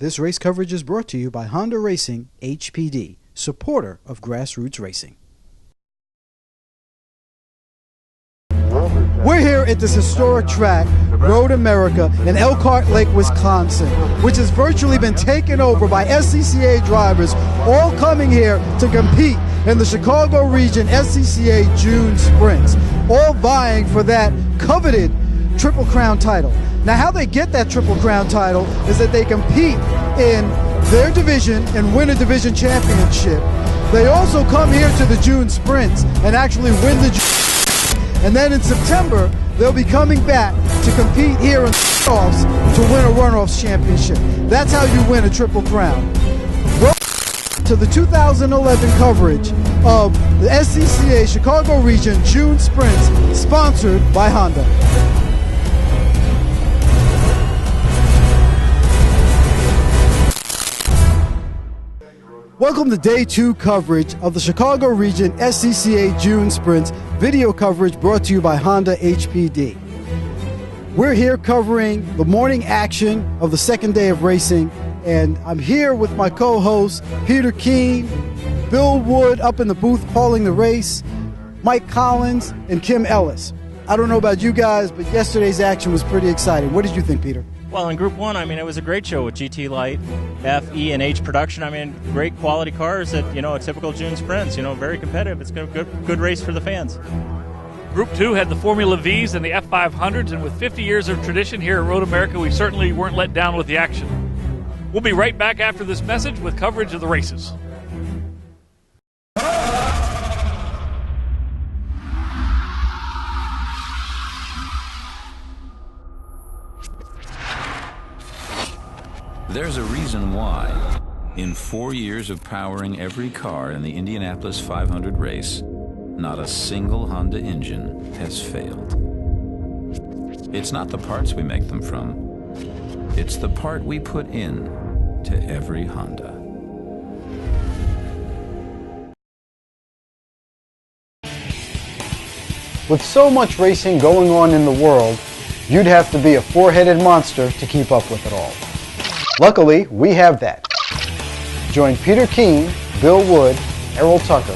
This race coverage is brought to you by Honda Racing HPD, supporter of grassroots racing. We're here at this historic track, Road America, in Elkhart Lake, Wisconsin, which has virtually been taken over by SCCA drivers, all coming here to compete in the Chicago region SCCA June Sprints, all vying for that coveted Triple Crown title. Now, how they get that Triple Crown title is that they compete in their division and win a division championship. They also come here to the June Sprints and actually win the and then in September, they'll be coming back to compete here in playoffs to win a runoffs championship. That's how you win a Triple Crown. Welcome to the 2011 coverage of the SCCA Chicago Region June Sprints, sponsored by Honda. Welcome to Day 2 coverage of the Chicago Region SCCA June Sprints, video coverage brought to you by Honda HPD. We're here covering the morning action of the second day of racing, and I'm here with my co-hosts Peter Keene, Bill Wood up in the booth calling the race, Mike Collins, and Kim Ellis. I don't know about you guys, but yesterday's action was pretty exciting. What did you think, Peter? Well, in Group 1, I mean, it was a great show with GT Light, F, E, and H production. I mean, great quality cars that, a typical June Sprints, very competitive. It's a good race for the fans. Group 2 had the Formula Vs and the F500s, and with 50 years of tradition here at Road America, we certainly weren't let down with the action. We'll be right back after this message with coverage of the races. There's a reason why. In 4 years of powering every car in the Indianapolis 500 race, not a single Honda engine has failed. It's not the parts we make them from. It's the part we put in to every Honda. With so much racing going on in the world, you'd have to be a four-headed monster to keep up with it all. Luckily, we have that. Join Peter Keene, Bill Wood, Errol Tucker,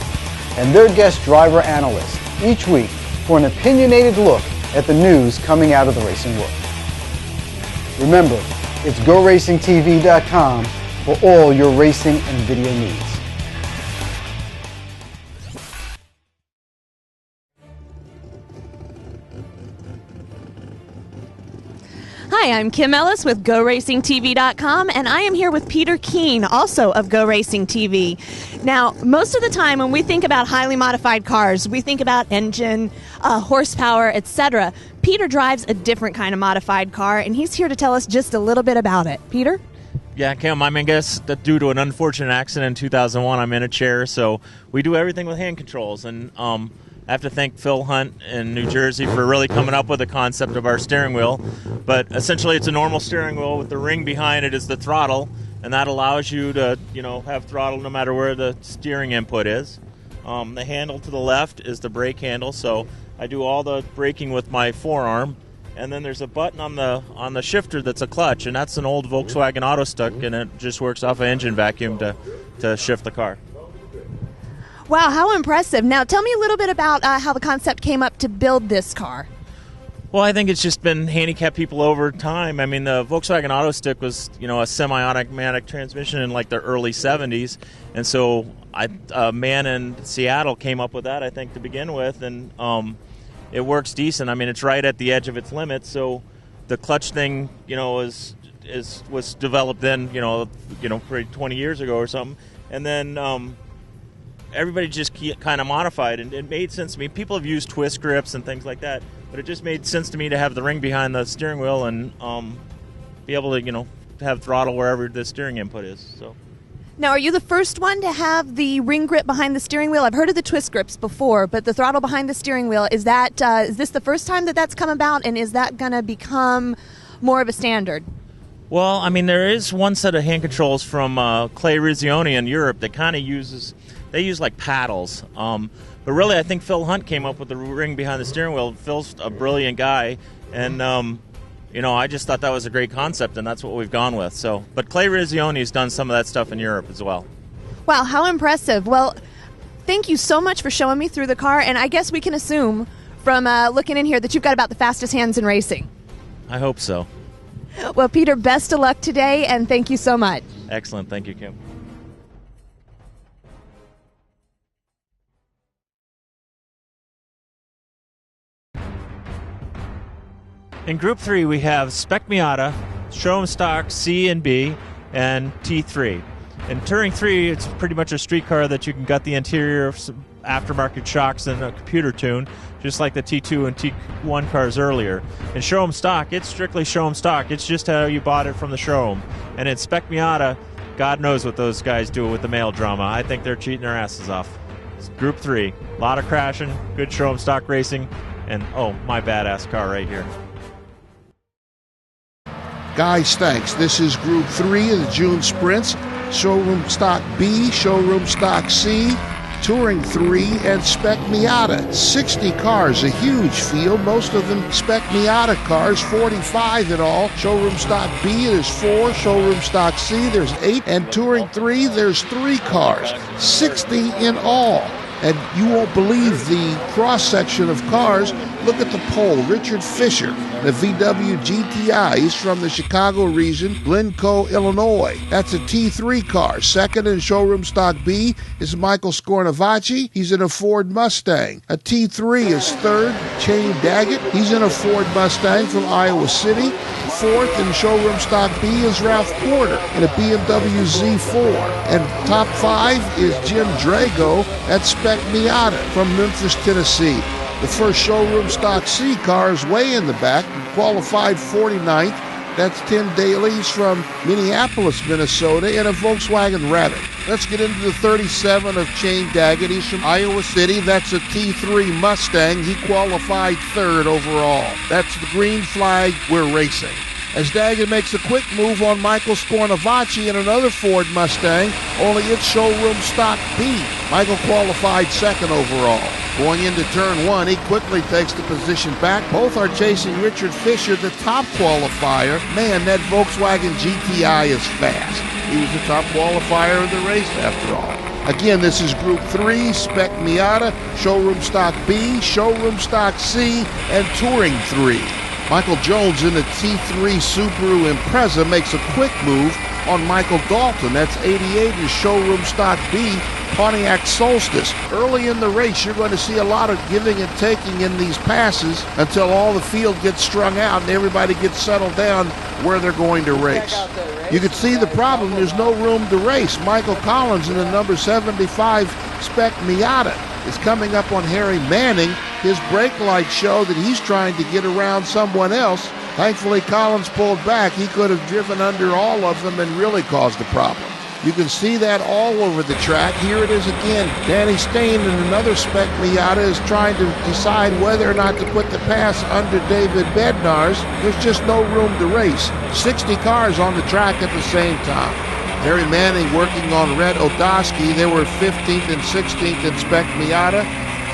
and their guest driver analyst each week for an opinionated look at the news coming out of the racing world. Remember, it's GoRacingTV.com for all your racing and video needs. Hi, I'm Kim Ellis with GoRacingTV.com, and I am here with Peter Keene, also of GoRacingTV. Now, most of the time when we think about highly modified cars, we think about engine, horsepower, etc. Peter drives a different kind of modified car, and he's here to tell us just a little bit about it. Peter? Yeah, Kim, I guess that due to an unfortunate accident in 2001, I'm in a chair, so we do everything with hand controls, and I have to thank Phil Hunt in New Jersey for really coming up with the concept of our steering wheel. But essentially, it's a normal steering wheel with the ring behind it is the throttle, and that allows you to, have throttle no matter where the steering input is. The handle to the left is the brake handle, so I do all the braking with my forearm. And then there's a button on the shifter that's a clutch, and that's an old Volkswagen auto stick, and it just works off an engine vacuum to shift the car. Wow, how impressive. Now, tell me a little bit about how the concept came up to build this car. Well, I think it's just been handicapped people over time. I mean, the Volkswagen Auto Stick was, a semi-automatic transmission in, the early 70s. And so a man in Seattle came up with that, I think, to begin with. And it works decent. I mean, it's right at the edge of its limits. So the clutch thing, was developed then, probably 20 years ago or something. And then everybody just kind of modified, and it made sense to me. People have used twist grips and things like that, but it just made sense to me to have the ring behind the steering wheel and be able to, have throttle wherever the steering input is. So. Now, are you the first one to have the ring grip behind the steering wheel? I've heard of the twist grips before, but the throttle behind the steering wheel, is this the first time that that's come about, and is that going to become more of a standard? Well, I mean, there is one set of hand controls from Clay Rizioni in Europe that kind of use paddles. But really, I think Phil Hunt came up with the ring behind the steering wheel. Phil's a brilliant guy, and I just thought that was a great concept, and that's what we've gone with. So, but Clay Rizzione's done some of that stuff in Europe as well. Wow, how impressive. Well, thank you so much for showing me through the car, and I guess we can assume from looking in here that you've got about the fastest hands in racing. I hope so. Well, Peter, best of luck today, and thank you so much. Excellent. Thank you, Kim. In Group 3, we have Spec Miata, Showroom Stock C and B, and T3. In Touring 3, it's pretty much a street car that you can gut the interior of some aftermarket shocks and a computer tune, just like the T2 and T1 cars earlier. In Showroom Stock, it's strictly Showroom Stock. It's just how you bought it from the showroom. And in Spec Miata, God knows what those guys do with the male drama. I think they're cheating their asses off. It's Group 3, a lot of crashing, good Showroom Stock racing, and oh, my badass car right here. Guys, thanks. This is Group 3 of the June Sprints. Showroom Stock B, Showroom Stock C, Touring 3, and Spec Miata. 60 cars, a huge field, most of them Spec Miata cars, 45 in all. Showroom Stock B, there's 4. Showroom Stock C, there's 8. And Touring 3, there's 3 cars, 60 in all. And you won't believe the cross-section of cars. Look at the pole. Richard Fisher, the VW GTI. He's from the Chicago region, Glencoe, Illinois. That's a T3 car. Second in Showroom Stock B is Michael Scornavacci. He's in a Ford Mustang. A T3 is third, Shane Daggett. He's in a Ford Mustang from Iowa City. Fourth in Showroom Stock B is Ralph Porter in a BMW Z4. And top 5 is Jim Drago at Spec Miata from Memphis, Tennessee. The first Showroom Stock C car is way in the back, qualified 49th. That's Tim Daly's from Minneapolis, Minnesota, in a Volkswagen Rabbit. Let's get into the 37 of Shane Daggett. He's from Iowa City. That's a T3 Mustang. He qualified 3rd overall. That's the green flag. We're racing. As Daggett makes a quick move on Michael Scornavacci in another Ford Mustang, only it's Showroom Stock B. Michael qualified 2nd overall. Going into turn 1, he quickly takes the position back. Both are chasing Richard Fisher, the top qualifier. Man, that Volkswagen GTI is fast. He was the top qualifier of the race after all. Again, this is Group 3, Spec Miata, Showroom Stock B, Showroom Stock C, and Touring 3. Michael Jones in the T3 Subaru Impreza makes a quick move on Michael Dalton. That's 88 in Showroom Stock B, Pontiac Solstice. Early in the race, you're going to see a lot of giving and taking in these passes until all the field gets strung out and everybody gets settled down where they're going to race. You can see the problem. There's no room to race. Michael Collins in the number 75 Spec Miata is coming up on Harry Manning. His brake lights show that he's trying to get around someone else. Thankfully, Collins pulled back. He could have driven under all of them and really caused a problem. You can see that all over the track. Here it is again. Danny Stain in another Spec Miata is trying to decide whether or not to put the pass under David Bednar's. There's just no room to race. 60 cars on the track at the same time. Harry Manning working on Red Odoski. They were 15th and 16th in Spec Miata,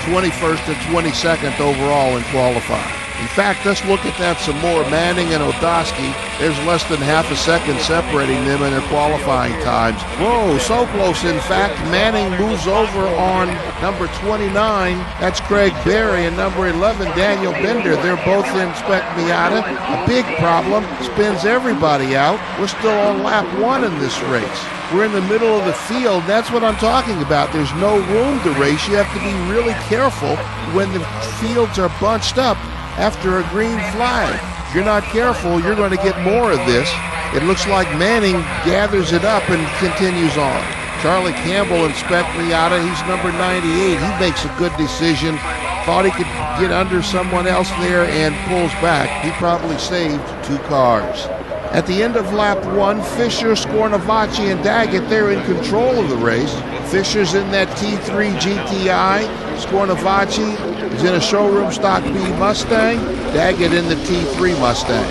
21st and 22nd overall in qualifying. In fact, let's look at that some more. Manning and Odoski, there's less than half a second separating them in their qualifying times. Whoa, so close. In fact, Manning moves over on number 29. That's Craig Berry. And number 11, Daniel Bender. They're both in Spec Miata. A big problem. Spins everybody out. We're still on lap 1 in this race. We're in the middle of the field. That's what I'm talking about. There's no room to race. You have to be really careful when the fields are bunched up after a green flag. If you're not careful, you're going to get more of this. It looks like Manning gathers it up and continues on. Charlie Campbell in Spec Miata, he's number 98. He makes a good decision. Thought he could get under someone else there and pulls back. He probably saved 2 cars. At the end of lap 1, Fisher, Scornavacci, and Daggett, they're in control of the race. Fisher's in that T3 GTI. Scornavacci is in a Showroom Stock B Mustang. Daggett in the T3 Mustang.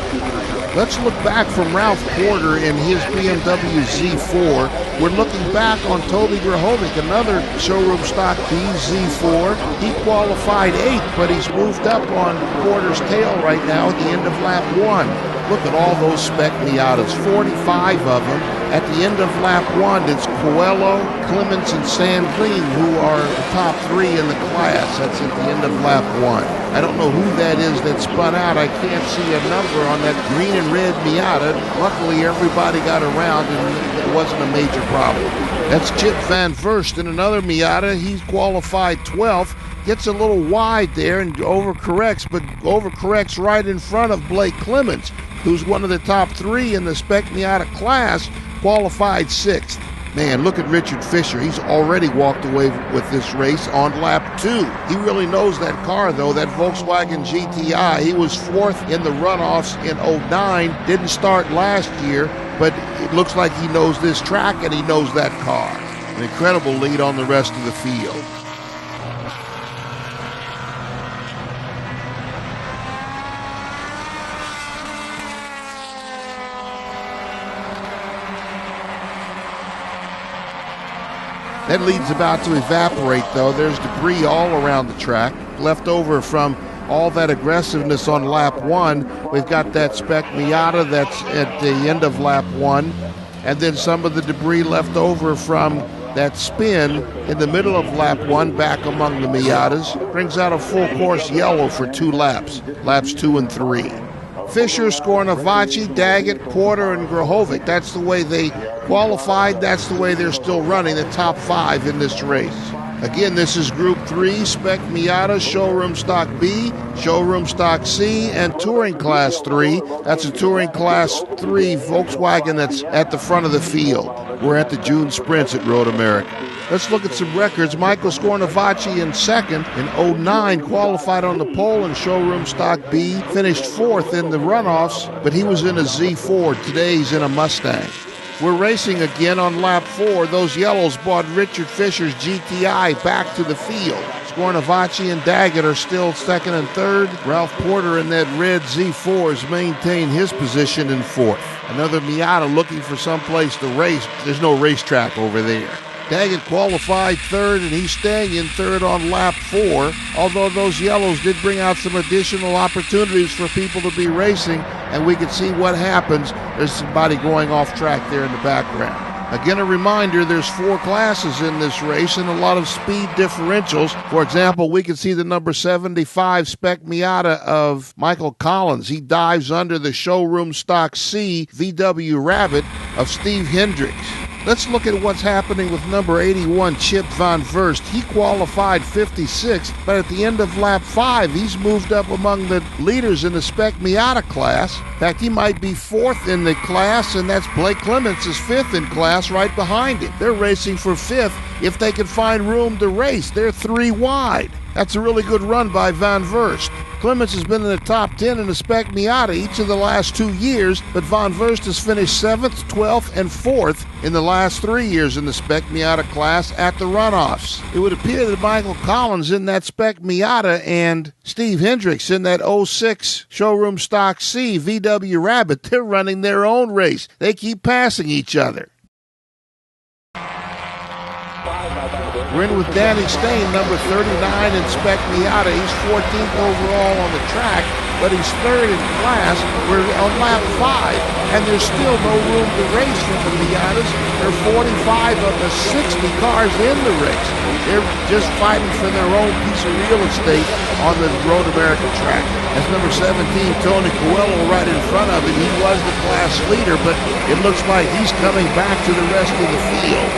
Let's look back from Ralph Porter in his BMW Z4. We're looking back on Toby Grahovic, another Showroom Stock B Z4. He qualified 8th, but he's moved up on Porter's tail right now at the end of lap 1. Look at all those spec Miatas, 45 of them. At the end of lap 1, it's Coelho, Clements, and Sandlin who are the top 3 in the class. That's at the end of lap 1. I don't know who that is that spun out. I can't see a number on that green and red Miata. Luckily, everybody got around and it wasn't a major problem. That's Chip Van Verst in another Miata. He's qualified 12th. Gets a little wide there and overcorrects, but overcorrects right in front of Blake Clements, who's one of the top 3 in the Spec Miata class, qualified 6th. Man, look at Richard Fisher. He's already walked away with this race on lap 2. He really knows that car, though, that Volkswagen GTI. He was 4th in the runoffs in 09, didn't start last year, but it looks like he knows this track and he knows that car. An incredible lead on the rest of the field. That lead's about to evaporate, though. There's debris all around the track, left over from all that aggressiveness on lap 1. We've got that Spec Miata that's at the end of lap 1, and then some of the debris left over from that spin in the middle of lap 1 back among the Miatas. Brings out a full course yellow for 2 laps, laps 2 and 3. Fisher, Skornavaci, Daggett, Porter, and Grahovic. That's the way they qualified. That's the way they're still running, the top 5 in this race. Again, this is Group 3, Spec Miata, Showroom Stock B, Showroom Stock C, and Touring Class 3. That's a Touring Class 3 Volkswagen that's at the front of the field. We're at the June Sprints at Road America. Let's look at some records. Michael Skornavaci in 2nd in 09, qualified on the pole in Showroom Stock B, finished 4th in the runoffs, but he was in a Z4. Today he's in a Mustang. We're racing again on lap 4. Those yellows brought Richard Fisher's GTI back to the field. Skornavaci and Daggett are still 2nd and 3rd. Ralph Porter in that red Z4 has maintained his position in 4th. Another Miata looking for some place to race. There's no racetrack over there. Daggett qualified 3rd, and he's staying in 3rd on lap 4, although those yellows did bring out some additional opportunities for people to be racing, and we can see what happens. There's somebody going off track there in the background. Again, a reminder, there's 4 classes in this race and a lot of speed differentials. For example, we can see the number 75 Spec Miata of Michael Collins. He dives under the Showroom Stock C VW Rabbit of Steve Hendricks. Let's look at what's happening with number 81, Chip Van Verst. He qualified 56th, but at the end of lap 5, he's moved up among the leaders in the Spec Miata class. In fact, he might be 4th in the class, and that's Blake Clements is 5th in class right behind him. They're racing for 5th if they can find room to race. They're 3 wide. That's a really good run by Van Verst. Clements has been in the top 10 in the Spec Miata each of the last 2 years, but Van Verst has finished 7th, 12th, and 4th in the last 3 years in the Spec Miata class at the runoffs. It would appear that Michael Collins in that Spec Miata and Steve Hendricks in that 06 Showroom Stock C VW Rabbit, they're running their own race. They keep passing each other. We're in with Danny Stain, number 39 in Spec Miata. He's 14th overall on the track, but he's 3rd in class. We're on lap 5, and there's still no room to race for the Miatas. There are 45 of the 60 cars in the race. They're just fighting for their own piece of real estate on the Road America track. That's number 17, Tony Coelho, right in front of him. He was the class leader, but it looks like he's coming back to the rest of the field.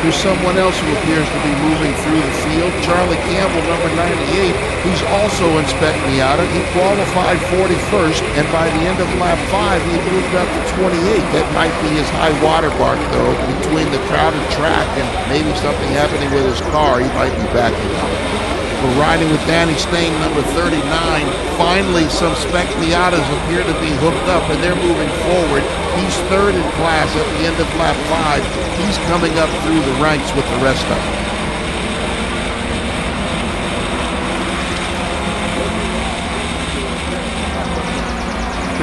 There's someone else who appears to be moving through the field. Charlie Campbell, number 98, who's also in Spec Miata. He qualified 41st, and by the end of lap 5, he moved up to 28. That might be his high water mark, though, between the crowded track and maybe something happening with his car. He might be backing up. We're riding with Danny Stain, number 39. Finally, some Spec Miatas appear to be hooked up, and they're moving forward. He's 3rd in class at the end of lap 5. He's coming up through the ranks with the rest of them.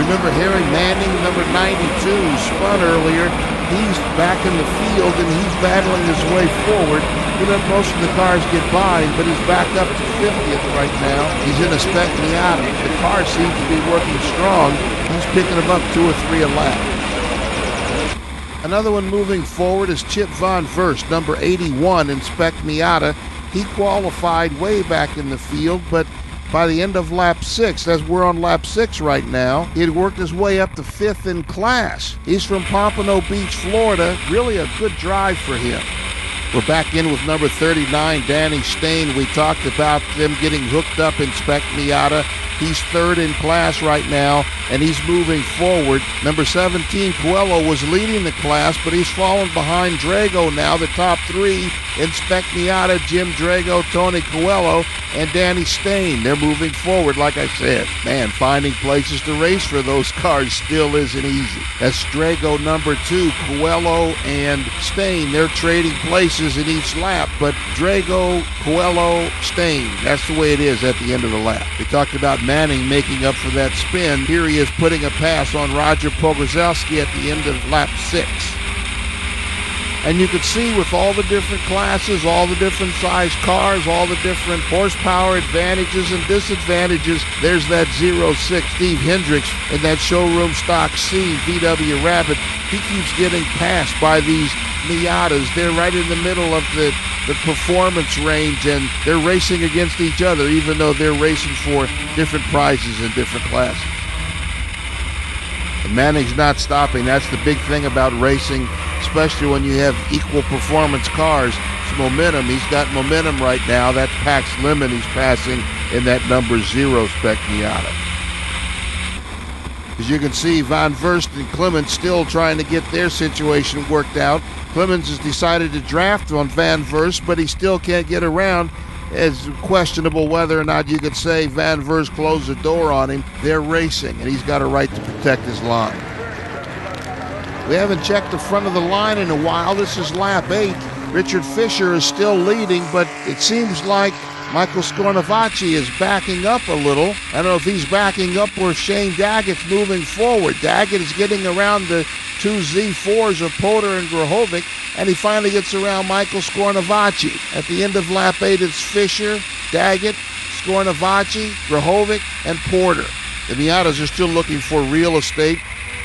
remember Harry Manning, number 92, who spun earlier. He's back in the field, and he's battling his way forward. He let most of the cars get by him, but he's back up to 50th right now. He's in a spec Miata. The car seems to be working strong. He's picking him up 2 or 3 a lap. Another one moving forward is Chip Von Verst, number 81 in spec Miata. He qualified way back in the field, but by the end of lap 6, as we're on lap 6 right now, he had worked his way up to 5th in class. He's from Pompano Beach, Florida. Really a good drive for him. We're back in with number 39, Danny Stain. We talked about them getting hooked up in spec Miata. He's 3rd in class right now, and he's moving forward. Number 17, Coelho, was leading the class, but he's fallen behind Drago now. The top 3 in spec Miata, Jim Drago, Tony Coelho, and Danny Stain. They're moving forward, like I said. Man, finding places to race for those cars still isn't easy. That's Drago, number 2, Coelho, and Stain. They're trading places in each lap, but Drago, Coelho, Stain, that's the way it is at the end of the lap. We talked about Manning making up for that spin. Here he is putting a pass on Roger Pogorzelski at the end of lap 6. And you could see with all the different classes, all the different size cars, all the different horsepower advantages and disadvantages, there's that 06 Steve Hendricks in that showroom stock C VW Rabbit. He keeps getting passed by these Miatas. They're right in the middle of the performance range, and they're racing against each other, even though they're racing for different prizes in different classes. And Manning's not stopping. That's the big thing about racing, especially when you have equal performance cars. It's momentum. He's got momentum right now. That's Pax Lemon he's passing in that number 0 spec Miata. As you can see, Von Verst and Clemens still trying to get their situation worked out. Clemens has decided to draft on Van Verst, but he still can't get around. It's questionable whether or not you could say Van Verst closed the door on him. They're racing, and he's got a right to protect his line. We haven't checked the front of the line in a while. This is lap 8. Richard Fisher is still leading, but it seems like Michael Scornavacci is backing up a little. I don't know if he's backing up or Shane Daggett's moving forward. Daggett is getting around the 2 Z4s of Porter and Grahovic, and he finally gets around Michael Scornavacci. At the end of lap 8, it's Fisher, Daggett, Scornavacci, Grahovic, and Porter. The Miatas are still looking for real estate.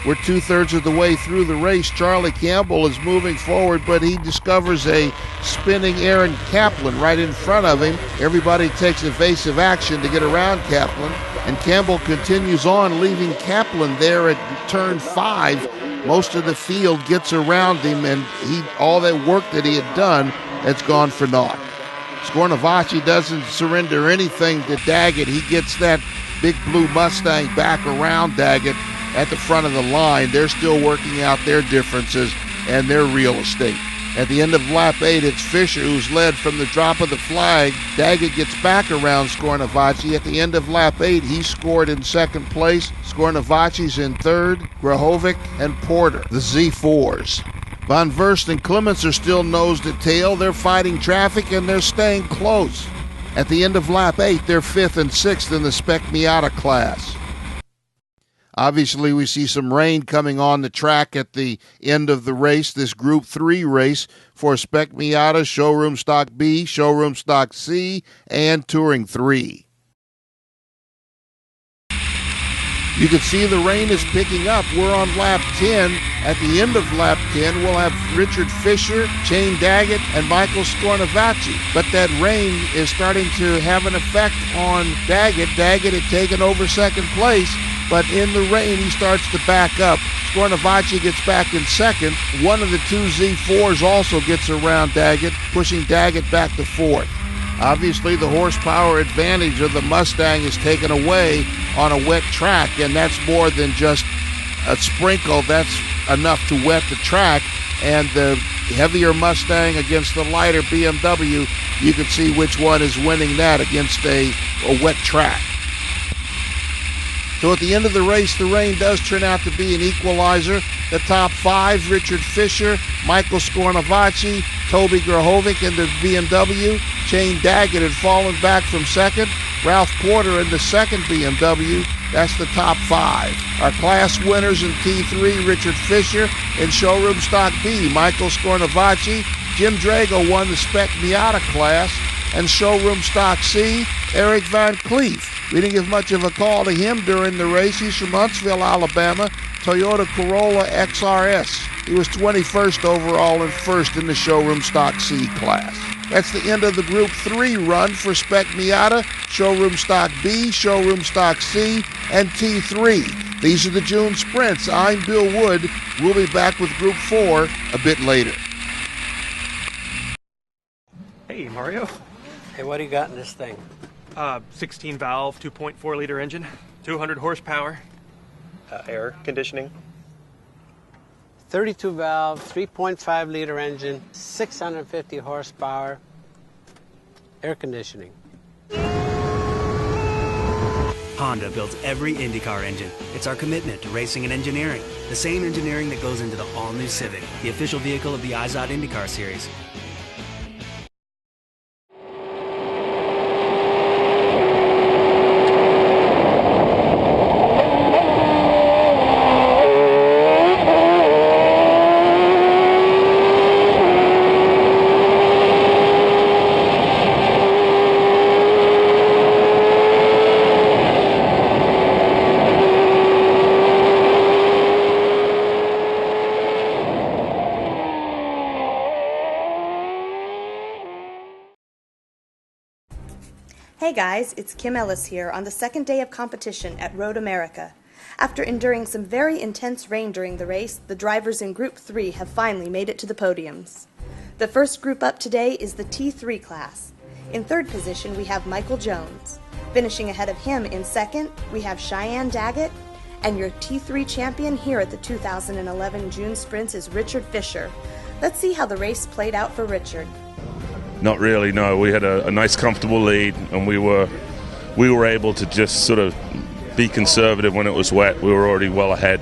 We're 2/3 of the way through the race. Charlie Campbell is moving forward, but he discovers a spinning Aaron Kaplan right in front of him. Everybody takes evasive action to get around Kaplan, and Campbell continues on, leaving Kaplan there at turn 5. Most of the field gets around him, and all that work that he had done has gone for naught. Scornavacci doesn't surrender anything to Daggett. He gets that big blue Mustang back around Daggett at the front of the line. They're still working out their differences and their real estate. At the end of lap 8, it's Fisher who's led from the drop of the flag. Daggett gets back around Scornavacci. At the end of lap 8, he scored in 2nd place. Scornavacci's in 3rd, Grahovic and Porter, the Z4s. Von Verst and Clements are still nose to tail. They're fighting traffic and they're staying close. At the end of lap 8, they're 5th and 6th in the Spec Miata class. Obviously, we see some rain coming on the track at the end of the race, this Group 3 race for Spec Miata, Showroom Stock B, Showroom Stock C, and Touring 3. You can see the rain is picking up. We're on lap 10. At the end of lap 10, we'll have Richard Fisher, Shane Daggett, and Michael Scornavacci. But that rain is starting to have an effect on Daggett. Daggett had taken over 2nd place, but in the rain, he starts to back up. Scornavacci gets back in 2nd. One of the 2 Z4s also gets around Daggett, pushing Daggett back to 4th. Obviously, the horsepower advantage of the Mustang is taken away on a wet track, and that's more than just a sprinkle. That's enough to wet the track, and the heavier Mustang against the lighter BMW, you can see which one is winning that against a wet track. So at the end of the race, the rain does turn out to be an equalizer. The top 5, Richard Fisher, Michael Scornavacci, Toby Grahovic in the BMW. Shane Daggett had fallen back from 2nd. Ralph Porter in the 2nd BMW. That's the top 5. Our class winners in T3, Richard Fisher. In showroom stock B, Michael Scornavacci. Jim Drago won the Spec Miata class. And showroom stock C, Eric Van Cleef. We didn't give much of a call to him during the race. He's from Huntsville, Alabama, Toyota Corolla XRS. He was 21st overall and first in the showroom stock C class. That's the end of the Group 3 run for Spec Miata, showroom stock B, showroom stock C, and T3. These are the June sprints. I'm Bill Wood. We'll be back with Group 4 a bit later. Hey, Mario. Hey, what do you got in this thing? 16 valve, 2.4 liter engine, 200 horsepower. Air conditioning. 32 valve, 3.5 liter engine, 650 horsepower, air conditioning. Honda builds every IndyCar engine. It's our commitment to racing and engineering. The same engineering that goes into the all-new Civic, the official vehicle of the IZOD IndyCar Series. Hey guys, it's Kim Ellis here on the second day of competition at Road America. After enduring some very intense rain during the race, the drivers in Group 3 have finally made it to the podiums. The first group up today is the T3 class. In third position, we have Michael Jones. Finishing ahead of him in second, we have Cheyenne Daggett. And your T3 champion here at the 2011 June Sprints is Richard Fisher. Let's see how the race played out for Richard. Not really, no. We had a nice, comfortable lead, and we were able to just sort of be conservative when it was wet. We were already well ahead,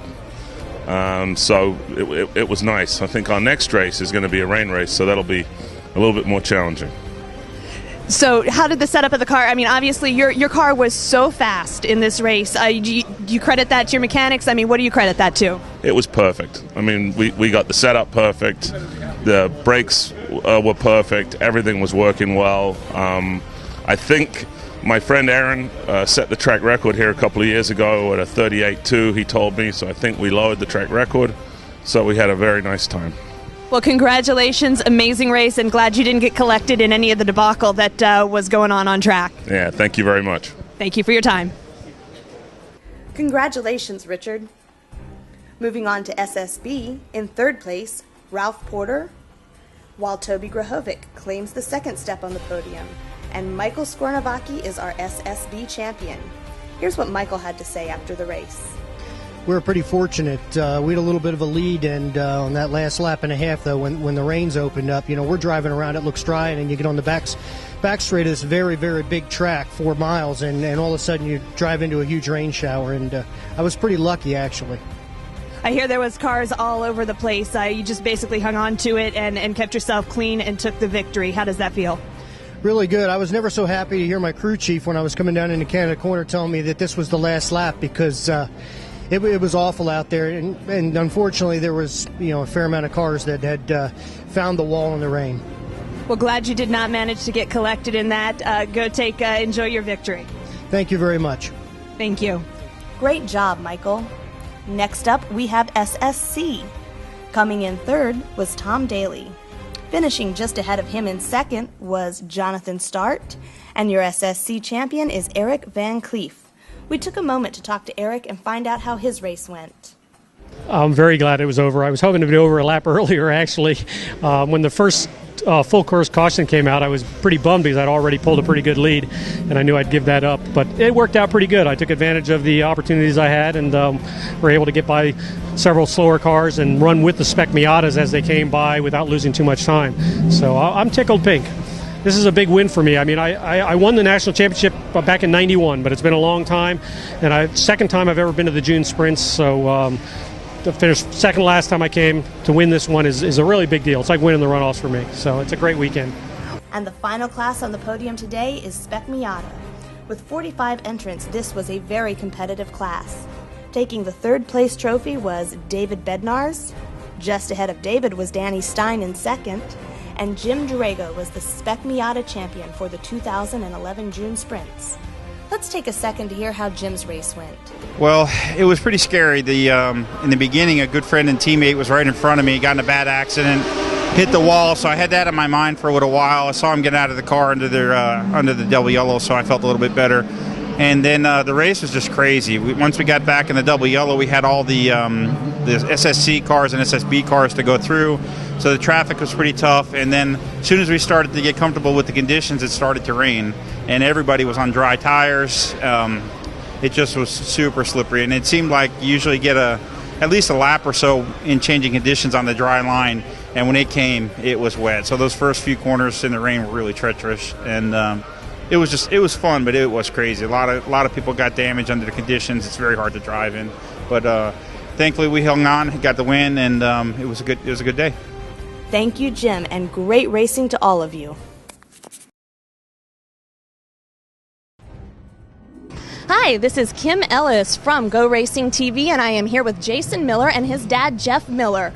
so it was nice. I think our next race is going to be a rain race, so that'll be a little bit more challenging. So how did the setup of the car, I mean, obviously your car was so fast in this race. Do you credit that to your mechanics? I mean, what do you credit that to? It was perfect. I mean, we got the setup perfect. The brakes were perfect. Everything was working well. I think my friend Aaron set the track record here a couple of years ago at a 38.2, he told me, so I think we lowered the track record. So we had a very nice time. Well, congratulations. Amazing race, and glad you didn't get collected in any of the debacle that was going on track. Yeah, thank you very much. Thank you for your time. Congratulations, Richard. Moving on to SSB, in third place, Ralph Porter, while Toby Grahovic claims the second step on the podium, and Michael Scornavacci is our SSB champion. Here's what Michael had to say after the race. We were pretty fortunate. We had a little bit of a lead, and on that last lap and a half, though, when the rains opened up, we're driving around, it looks dry, and then you get on the back straight of this very, very big track, 4 miles, and all of a sudden you drive into a huge rain shower, and I was pretty lucky, actually. I hear there was cars all over the place. You just basically hung on to it and kept yourself clean and took the victory. How does that feel? Really good. I was never so happy to hear my crew chief when I was coming down into Canada Corner telling me that this was the last lap, because it was awful out there, and unfortunately there was a fair amount of cars that had found the wall in the rain. Well, glad you did not manage to get collected in that. Go enjoy your victory. Thank you very much. Thank you. Great job, Michael. Next up, we have SSC. Coming in third was Tom Daly. Finishing just ahead of him in second was Jonathan Start, and your SSC champion is Eric Van Cleef. We took a moment to talk to Eric and find out how his race went. I'm very glad it was over. I was hoping to be over a lap earlier, actually. When the first full course caution came out, I was pretty bummed because I'd already pulled a pretty good lead, and I knew I'd give that up. But it worked out pretty good. I took advantage of the opportunities I had, and were able to get by several slower cars and run with the Spec Miatas as they came by without losing too much time. So I'm tickled pink. This is a big win for me. I mean, I won the national championship back in '91, but it's been a long time, and second time I've ever been to the June Sprints, so to finish second last time I came, to win this one is a really big deal. It's like winning the runoffs for me, so it's a great weekend. And the final class on the podium today is Spec Miata. With 45 entrants, this was a very competitive class. Taking the third place trophy was David Bednarz. Just ahead of David was Danny Stein in second, and Jim Durago was the Spec Miata champion for the 2011 June Sprints. Let's take a second to hear how Jim's race went. Well, it was pretty scary. In the beginning, a good friend and teammate was right in front of me, got in a bad accident, hit the wall, so I had that in my mind for a little while. I saw him get out of the car under the double yellow, so I felt a little bit better. And then the race was just crazy. Once we got back in the double yellow, we had all the SSC cars and SSB cars to go through, so the traffic was pretty tough. And then as soon as we started to get comfortable with the conditions, it started to rain, and everybody was on dry tires. It just was super slippery, and it seemed like you usually get at least a lap or so in changing conditions on the dry line, and when it came, it was wet. So those first few corners in the rain were really treacherous, and it was fun, but it was crazy. A lot of people got damaged under the conditions. It's very hard to drive in, but thankfully we hung on, got the win, and it was a good day. Thank you, Jim, and great racing to all of you. Hi, this is Kim Ellis from GoRacingTV, and I am here with Jason Miller and his dad, Jeff Miller.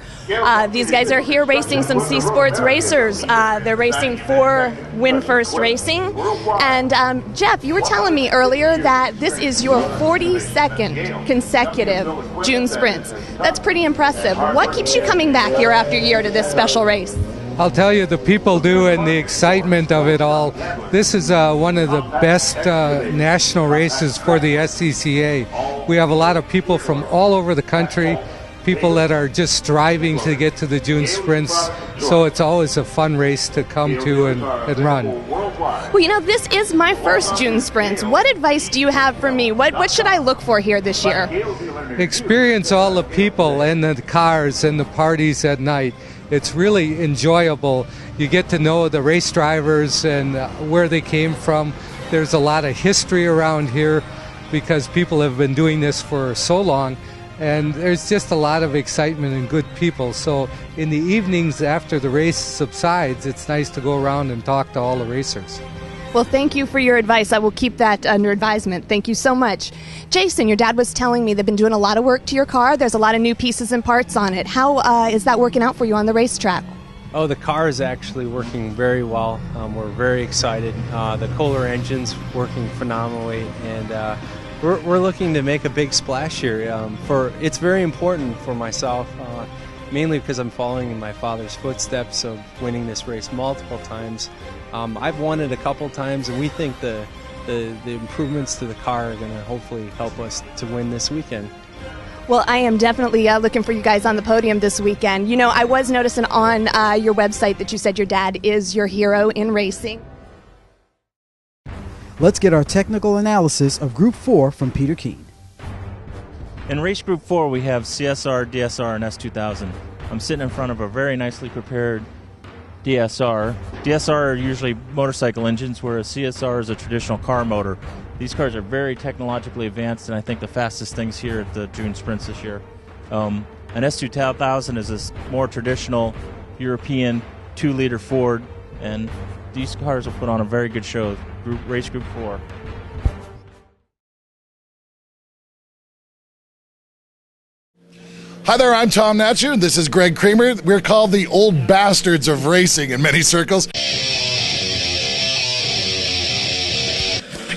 These guys are here racing some C Sports racers. They're racing for Win First Racing. And Jeff, you were telling me earlier that this is your 42nd consecutive June Sprints. That's pretty impressive. What keeps you coming back year after year to this special race? I'll tell you, the people do, and the excitement of it all. This is one of the best national races for the SCCA. We have a lot of people from all over the country, people that are just striving to get to the June Sprints, so it's always a fun race to come to and run. Well, you know, this is my first June Sprints. What advice do you have for me? What should I look for here this year? Experience all the people and the cars and the parties at night. It's really enjoyable. You get to know the race drivers and where they came from. There's a lot of history around here because people have been doing this for so long, and there's just a lot of excitement and good people. So in the evenings after the race subsides, it's nice to go around and talk to all the racers. Well, thank you for your advice. I will keep that under advisement. Thank you so much. Jason, your dad was telling me they've been doing a lot of work to your car. There's a lot of new pieces and parts on it. How is that working out for you on the racetrack? Oh, the car is actually working very well. We're very excited. The Kohler engine's working phenomenally, and we're looking to make a big splash here. It's very important for myself, mainly because I'm following in my father's footsteps of winning this race multiple times. I've won it a couple times, and we think the improvements to the car are going to hopefully help us to win this weekend. Well, I am definitely looking for you guys on the podium this weekend. You know, I was noticing on your website that you said your dad is your hero in racing. Let's get our technical analysis of Group 4 from Peter Keene. In race Group 4, we have CSR, DSR, and S2000. I'm sitting in front of a very nicely prepared DSR. DSR are usually motorcycle engines, whereas CSR is a traditional car motor. These cars are very technologically advanced, and I think the fastest things here at the June Sprints this year. An S2000 is a more traditional European 2-liter Ford, and these cars will put on a very good show. Race Group 4. Hi there, I'm Tom Natcher, and this is Greg Kramer. We're called the old bastards of racing in many circles.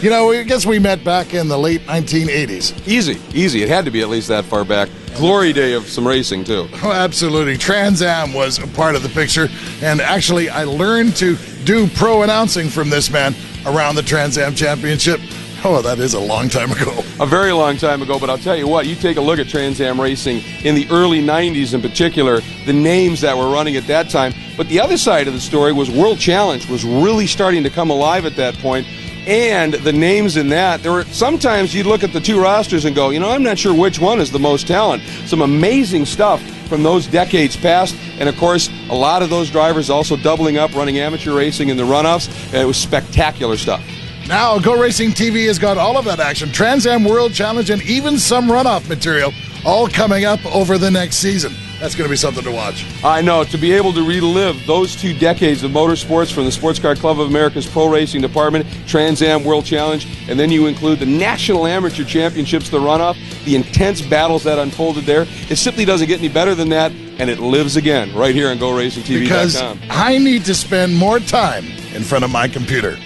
You know, I guess we met back in the late 1980s. Easy. It had to be at least that far back. Glory day of some racing, too. Oh, absolutely. Trans Am was a part of the picture, and actually I learned to do pro announcing from this man around the Trans Am Championship. Oh, that is a long time ago. A very long time ago, but I'll tell you what, you take a look at Trans Am racing in the early 90s in particular, the names that were running at that time. But the other side of the story was World Challenge was really starting to come alive at that point. And the names in that, there were sometimes you'd look at the two rosters and go, you know, I'm not sure which one is the most talent. Some amazing stuff from those decades past. And of course, a lot of those drivers also doubling up, running amateur racing in the runoffs. And it was spectacular stuff. Now, GoRacingTV has got all of that action. Trans Am World Challenge and even some runoff material all coming up over the next season. That's going to be something to watch. I know. To be able to relive those 2 decades of motorsports from the Sports Car Club of America's Pro Racing Department, Trans Am World Challenge, and then you include the National Amateur Championships, the runoff, the intense battles that unfolded there. It simply doesn't get any better than that, and it lives again right here on GoRacingTV.com. Because I need to spend more time in front of my computer.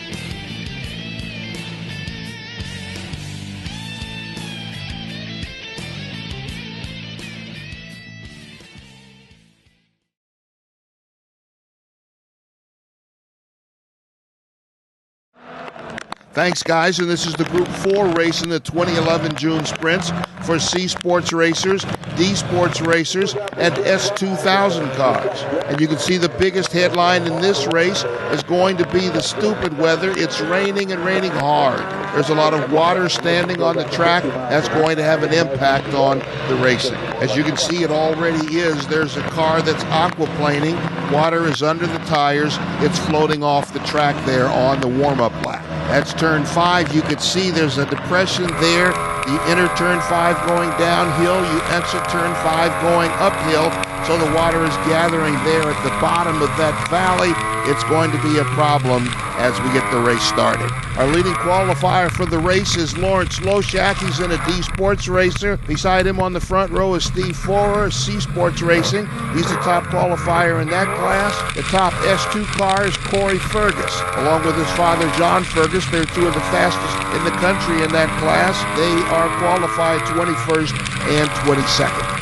Thanks, guys, and this is the Group 4 race in the 2011 June Sprints for C Sports Racers, D Sports Racers, and S2000 cars. And you can see the biggest headline in this race is going to be the stupid weather. It's raining and raining hard. There's a lot of water standing on the track. That's going to have an impact on the racing. As you can see, it already is. There's a car that's aquaplaning. Water is under the tires. It's floating off the track there on the warm-up lap. That's turn 5. You could see there's a depression there. You enter turn 5 going downhill. You exit turn 5 going uphill. So the water is gathering there at the bottom of that valley. It's going to be a problem as we get the race started. Our leading qualifier for the race is Lawrence Loshak. He's in a D Sports Racer. Beside him on the front row is Steve Forer, C Sports Racing. He's the top qualifier in that class. The top S2 car is Corey Fergus. Along with his father, John Fergus, they're 2 of the fastest in the country in that class. They are qualified 21st and 22nd.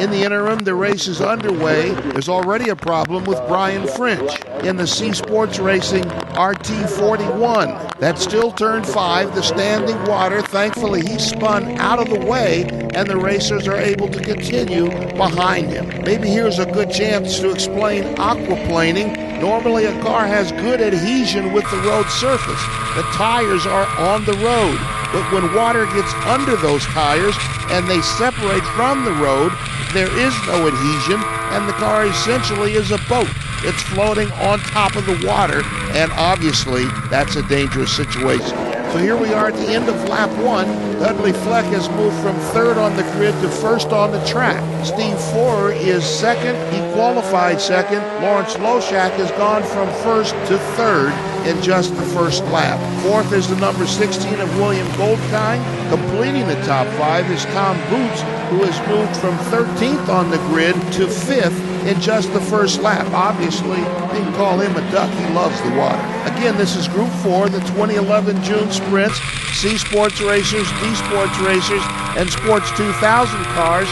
In the interim, the race is underway. There's already a problem with Brian French in the C Sports Racing RT41. That's still turn 5, the standing water. Thankfully, he spun out of the way, and the racers are able to continue behind him. Maybe here's a good chance to explain aquaplaning. Normally, a car has good adhesion with the road surface. The tires are on the road. But when water gets under those tires and they separate from the road, there is no adhesion, and the car essentially is a boat. It's floating on top of the water, and obviously that's a dangerous situation. So here we are at the end of lap 1. Dudley Fleck has moved from 3rd on the grid to 1st on the track. Steve Forer is 2nd. He qualified 2nd. Lawrence Loshak has gone from 1st to 3rd in just the first lap. 4th is the number 16 of William Goldkind. Completing the top 5 is Tom Boots, who has moved from 13th on the grid to 5th in just the first lap. Obviously, you can call him a duck. He loves the water. Again, this is Group 4, the 2011 June Sprints, C Sports Racers, D Sports Racers, and Sports 2000 cars.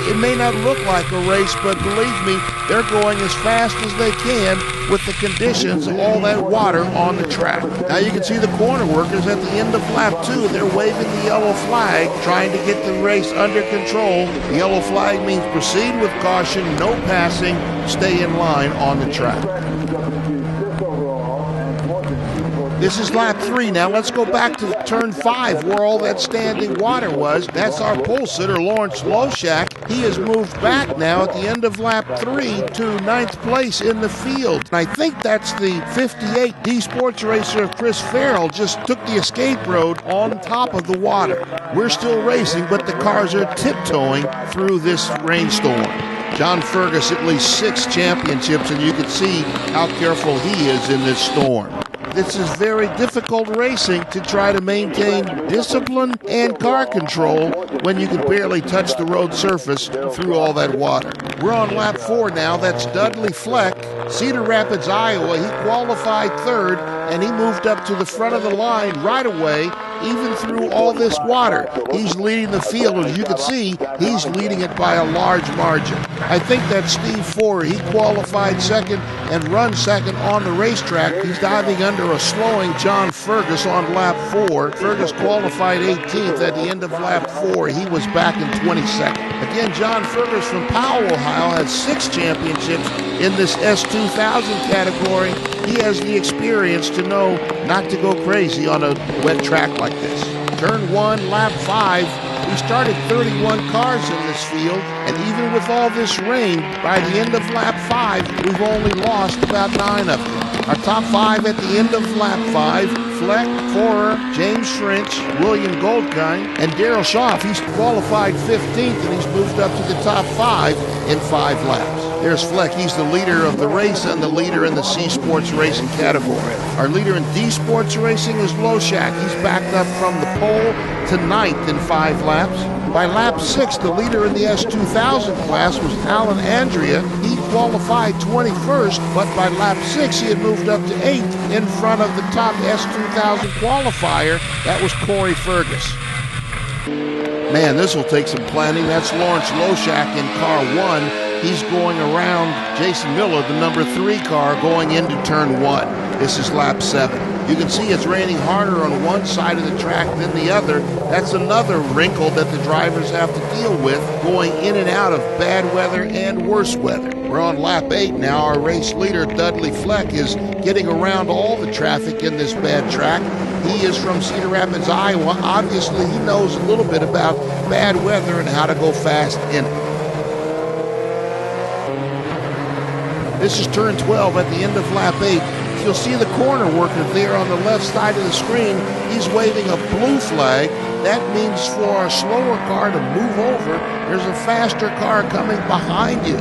It may not look like a race, but believe me, they're going as fast as they can with the conditions of all that water on the track. Now you can see the corner workers at the end of lap 2. They're waving the yellow flag, trying to get the race under control. The yellow flag means proceed with caution, no passing, stay in line on the track. This is lap 3 now. Let's go back to turn 5 where all that standing water was. That's our pole sitter, Lawrence Loshak. He has moved back now at the end of lap 3 to 9th place in the field. And I think that's the 58 D Sports Racer of Chris Farrell just took the escape road on top of the water. We're still racing, but the cars are tiptoeing through this rainstorm. John Fergus, at least 6 championships, and you can see how careful he is in this storm. This is very difficult racing to try to maintain discipline and car control when you can barely touch the road surface through all that water. We're on lap 4 now. That's Dudley Fleck, Cedar Rapids, Iowa. He qualified 3rd, and he moved up to the front of the line right away, even through all this water. He's leading the field. As you can see, he's leading it by a large margin. I think that's Steve Forer. He qualified 2nd and run 2nd on the racetrack. He's diving under a slowing John Fergus on lap 4. Fergus qualified 18th at the end of lap 4. He was back in 22nd. Again, John Fergus from Powell, Ohio, has 6 championships in this S2000 category. He has the experience to know not to go crazy on a wet track like this. Turn 1, lap 5. We started 31 cars in this field, and even with all this rain, by the end of lap 5, we've only lost about 9 of them. Our top 5 at the end of lap 5, Fleck, Forer, James French, William Goldkind, and Darrell Schaff. He's qualified 15th, and he's moved up to the top 5 in 5 laps. There's Fleck. He's the leader of the race and the leader in the C Sports Racing category. Our leader in D Sports Racing is Loshak. He's backed up from the pole to 9th in 5 laps. By lap 6, the leader in the S2000 class was Alan Andrea. He qualified 21st, but by lap 6, he had moved up to 8th in front of the top S2000 qualifier. That was Corey Fergus. Man, this will take some planning. That's Lawrence Loshak in car 1. He's going around Jason Miller, the number 3 car, going into turn 1. This is lap 7. You can see it's raining harder on one side of the track than the other. That's another wrinkle that the drivers have to deal with, going in and out of bad weather and worse weather. We're on lap 8 now. Our race leader, Dudley Fleck, is getting around all the traffic in this bad track. He is from Cedar Rapids, Iowa. Obviously, he knows a little bit about bad weather and how to go fast in it. This is turn 12 at the end of lap 8. You'll see the corner worker there on the left side of the screen. He's waving a blue flag. That means for a slower car to move over, there's a faster car coming behind you.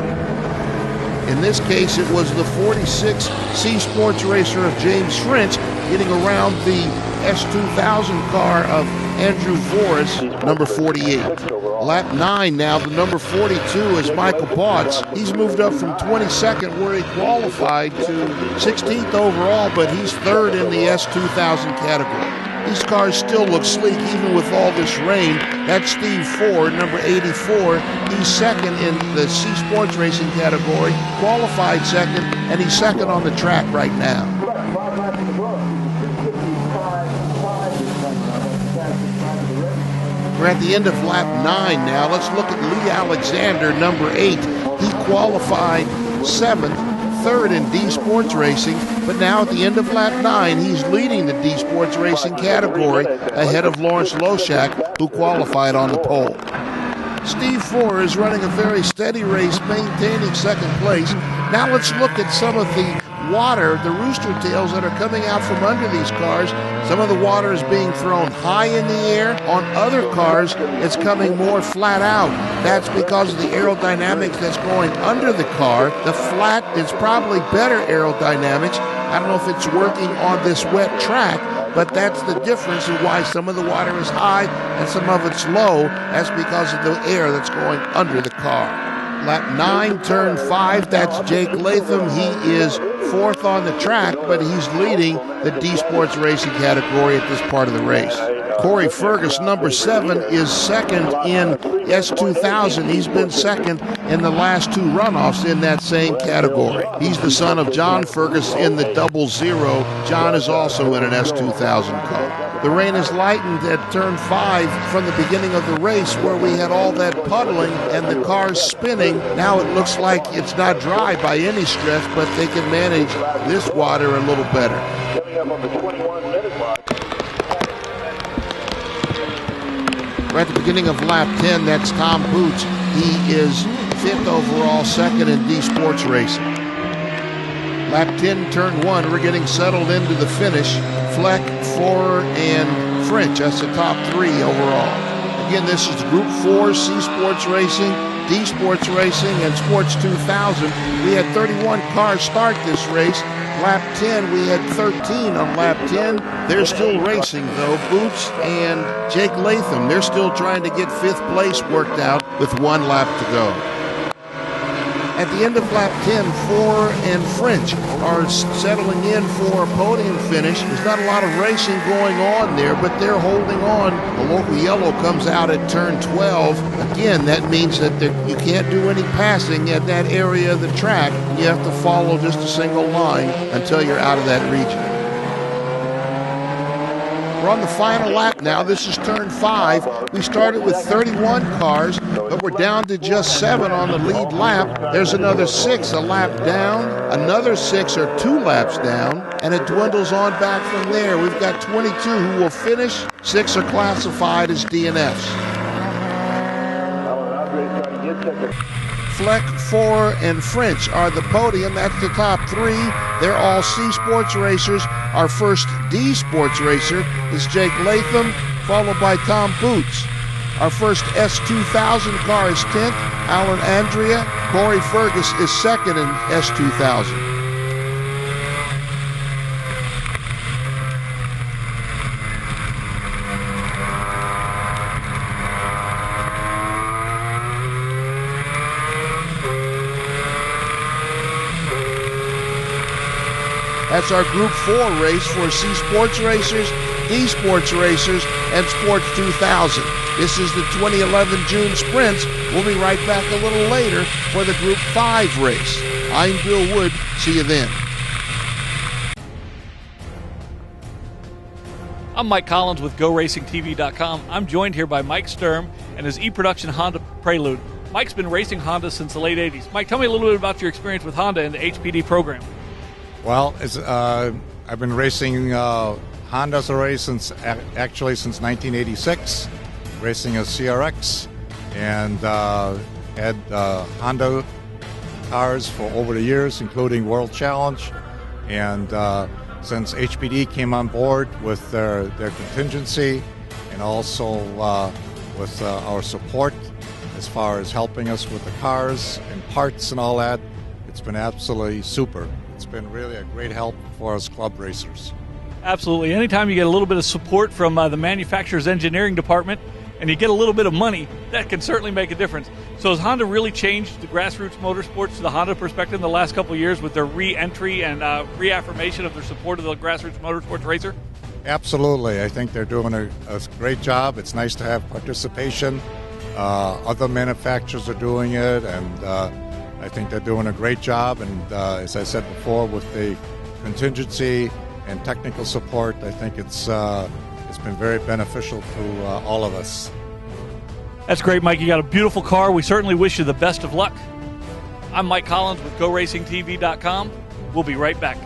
In this case, it was the 46 C Sports Racer of James French getting around the S2000 car of Andrew Voris, number 48. Lap 9 now, the number 42 is Michael Potts. He's moved up from 22nd where he qualified to 16th overall, but he's 3rd in the S2000 category. These cars still look sleek even with all this rain. That's Steve Ford, number 84. He's 2nd in the C Sports Racing category, qualified 2nd, and he's 2nd on the track right now. We're at the end of lap 9 now. Let's look at Lee Alexander, number 8. He qualified 7th, 3rd in D Sports Racing, but now at the end of lap 9, he's leading the D Sports Racing category ahead of Lawrence Loshak, who qualified on the pole. Steve Ford is running a very steady race, maintaining 2nd place. Now let's look at some of the water, the rooster tails that are coming out from under these cars. Some of the water is being thrown high in the air. On other cars, it's coming more flat out. That's because of the aerodynamics that's going under the car. The flat is probably better aerodynamics. I don't know if it's working on this wet track, but that's the difference in why some of the water is high and some of it's low. That's because of the air that's going under the car. Lap 9, turn 5, that's Jake Latham. He is 4th on the track, but he's leading the D Sports Racing category at this part of the race. Corey Fergus, number 7, is 2nd in S2000. He's been 2nd in the last 2 runoffs in that same category. He's the son of John Fergus in the 00. John is also in an S2000 car. The rain is lightened at turn 5 from the beginning of the race where we had all that puddling and the cars spinning. Now it looks like it's not dry by any stretch, but they can manage this water a little better. We're at the beginning of lap 10. That's Tom Boots. He is 5th overall, 2nd in D Sports Racing. Lap 10, turn 1. We're getting settled into the finish. Fleck, Forer, and French. That's the top 3 overall. Again, this is Group 4, C Sports Racing, D Sports Racing, and Sports 2000. We had 31 cars start this race. Lap 10, we had 13 on lap 10. They're still racing, though. Boots and Jake Latham, they're still trying to get 5th place worked out with 1 lap to go. At the end of lap 10, Forer and French are settling in for a podium finish. There's not a lot of racing going on there, but they're holding on. The local yellow comes out at turn 12. Again, that means that you can't do any passing at that area of the track. You have to follow just a single line until you're out of that region. We're on the final lap now. This is turn 5. We started with 31 cars, but we're down to just 7 on the lead lap. There's another 6 a lap down. Another 6 are 2 laps down, and it dwindles on back from there. We've got 22 who will finish. 6 are classified as DNFs. Fleck, Forer, and French are the podium. That's the top three. They're all C Sports racers. Our first D Sports racer is Jake Latham, followed by Tom Boots. Our first S2000 car is 10th, Alan Andrea. Corey Fergus is second in S2000. That's our Group 4 race for C Sports racers, D Sports racers, and Sports 2000. This is the 2011 June Sprints. We'll be right back a little later for the Group 5 race. I'm Bill Wood. See you then. I'm Mike Collins with GoRacingTV.com. I'm joined here by Mike Sturm and his E-Production Honda Prelude. Mike's been racing Honda since the late 80s. Mike, tell me a little bit about your experience with Honda and the HPD program. Well, I've been racing Hondas since 1986, racing a CRX, and had Honda cars for over the years, including World Challenge. And since HPD came on board with their contingency and also with our support as far as helping us with the cars and parts and all that, it's been absolutely super. It's been really a great help for us club racers. Absolutely. Anytime you get a little bit of support from the manufacturer's engineering department and you get a little bit of money, that can certainly make a difference. So has Honda really changed the grassroots motorsports to the Honda perspective in the last couple of years with their re-entry and reaffirmation of their support of the grassroots motorsports racer? Absolutely. I think they're doing a great job. It's nice to have participation. Other manufacturers are doing it, and I think they're doing a great job, and as I said before, with the contingency and technical support, I think it's been very beneficial to all of us. That's great, Mike. You got a beautiful car. We certainly wish you the best of luck. I'm Mike Collins with GoRacingTV.com. We'll be right back.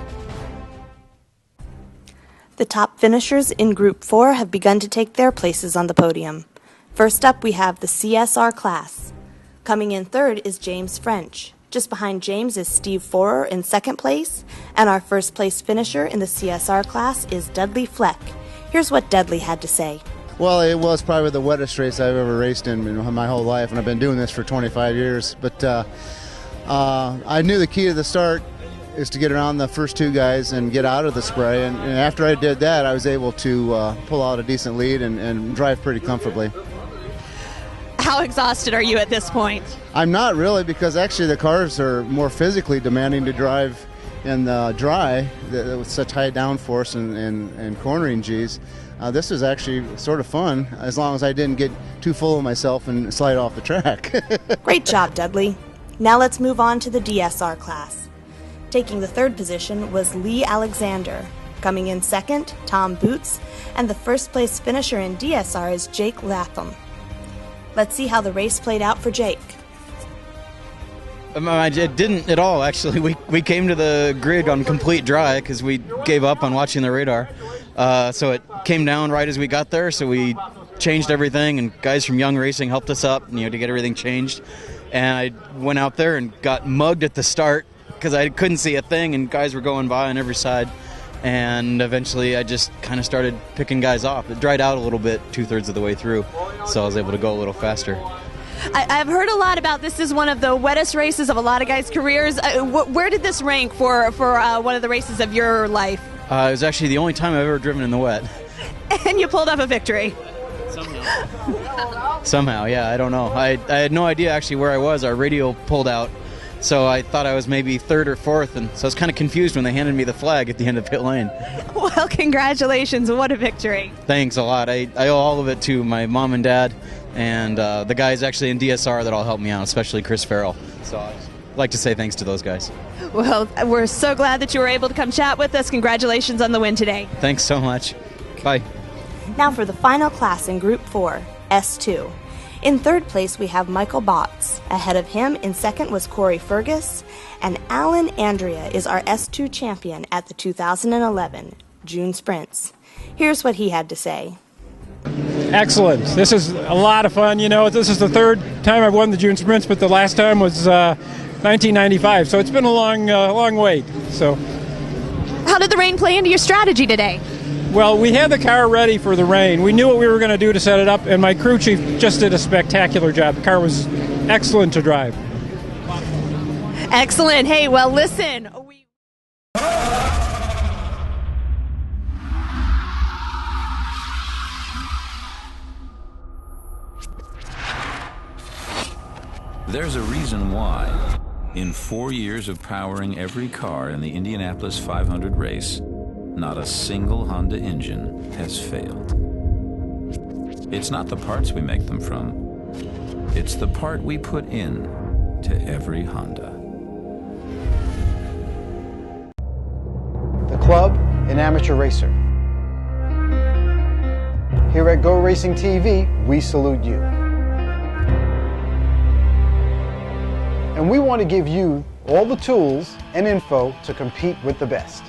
The top finishers in Group 4 have begun to take their places on the podium. First up, we have the CSR class. Coming in third is James French. Just behind James is Steve Forer in second place, and our first place finisher in the CSR class is Dudley Fleck. Here's what Dudley had to say. Well, it was probably the wettest race I've ever raced in my whole life, and I've been doing this for 25 years. But I knew the key to the start is to get around the first two guys and get out of the spray, and after I did that, I was able to pull out a decent lead and drive pretty comfortably. How exhausted are you at this point? I'm not really, because actually the cars are more physically demanding to drive in the dry with such high downforce and cornering G's. This was actually sort of fun, as long as I didn't get too full of myself and slide off the track. Great job, Dudley. Now let's move on to the DSR class. Taking the third position was Lee Alexander. Coming in second, Tom Boots, and the first place finisher in DSR is Jake Latham. Let's see how the race played out for Jake. It didn't at all, actually. We came to the grid on complete dry because we gave up on watching the radar. So it came down right as we got there, so we changed everything, and guys from Young Racing helped us up, to get everything changed. And I went out there and got mugged at the start because I couldn't see a thing, and guys were going by on every side. And eventually I just kind of started picking guys off. It dried out a little bit 2/3 of the way through, so I was able to go a little faster. I've heard a lot about this is one of the wettest races of a lot of guys' careers. Where did this rank for one of the races of your life? It was actually the only time I've ever driven in the wet. And you pulled off a victory. Somehow, yeah, I don't know. I had no idea actually where I was. Our radio pulled out, so I thought I was maybe third or fourth, and so I was kind of confused when they handed me the flag at the end of pit lane. Well, congratulations. What a victory. Thanks a lot. I owe all of it to my mom and dad and the guys actually in DSR that all helped me out, especially Chris Farrell. So I'd like to say thanks to those guys. Well, we're so glad that you were able to come chat with us. Congratulations on the win today. Thanks so much. Bye. Now for the final class in Group 4, S2. In third place, we have Michael Botts. Ahead of him, in second, was Corey Fergus, and Alan Andrea is our S2 champion at the 2011 June Sprints. Here's what he had to say. Excellent. This is a lot of fun. You know, this is the third time I've won the June Sprints, but the last time was 1995. So it's been a long wait. So, How did the rain play into your strategy today? well, we had the car ready for the rain. We knew what we were going to do to set it up, and my crew chief just did a spectacular job. The car was excellent to drive. Excellent. Hey, well, listen. There's a reason why. In 4 years of powering every car in the Indianapolis 500 race, not a single Honda engine has failed. It's not the parts we make them from. It's the part we put in to every Honda. The club, an amateur racer. Here at Go Racing TV, we salute you. And we want to give you all the tools and info to compete with the best.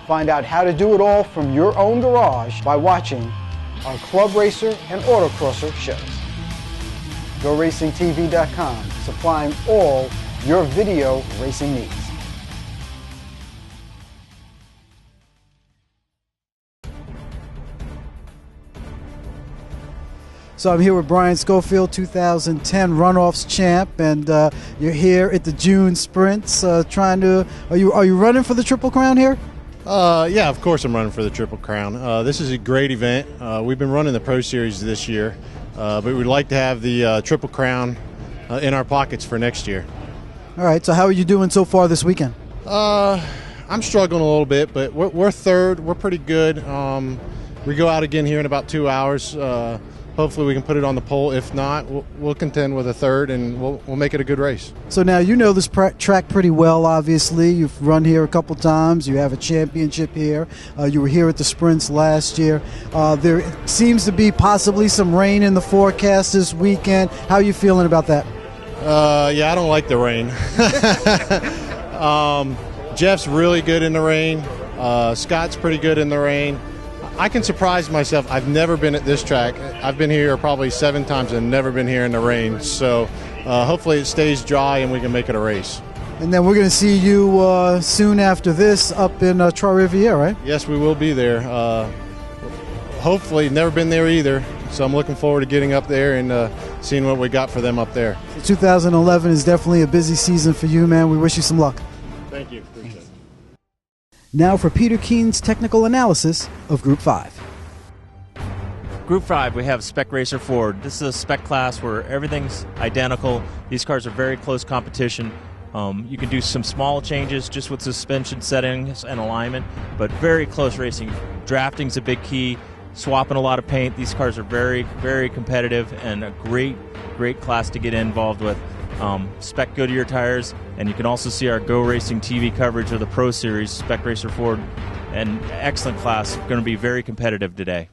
Find out how to do it all from your own garage by watching our Club Racer and Autocrosser shows. GoRacingTV.com, supplying all your video racing needs. So I'm here with Brian Schofield, 2010 Runoffs champ, and you're here at the June Sprints. Are you running for the Triple Crown here? Yeah, of course I'm running for the Triple Crown. This is a great event. We've been running the Pro Series this year, but we'd like to have the Triple Crown in our pockets for next year. All right, so how are you doing so far this weekend? I'm struggling a little bit, but we're third. We're pretty good. We go out again here in about 2 hours. Hopefully we can put it on the pole. If not, we'll contend with a third, and we'll make it a good race. So now you know this track pretty well, obviously. You've run here a couple times. You have a championship here. You were here at the Sprints last year. There seems to be possibly some rain in the forecast this weekend. How are you feeling about that? Yeah, I don't like the rain. Jeff's really good in the rain. Scott's pretty good in the rain. I can surprise myself. I've never been at this track. I've been here probably 7 times and never been here in the rain. So hopefully it stays dry and we can make it a race. And then we're going to see you soon after this up in Trois-Rivières, right? Yes, we will be there. Hopefully, never been there either. So I'm looking forward to getting up there and seeing what we got for them up there. 2011 is definitely a busy season for you, man. We wish you some luck. Thank you. Appreciate it. Now for Peter Keen's technical analysis of Group 5. Group 5, we have Spec Racer Ford. This is a spec class where everything's identical. These cars are very close competition. You can do some small changes just with suspension settings and alignment, but very close racing. Drafting's a big key. Swapping a lot of paint. These cars are very, very competitive and a great class to get involved with. Spec Goodyear tires, and you can also see our Go Racing TV coverage of the Pro Series, Spec Racer Ford. An excellent class, going to be very competitive today.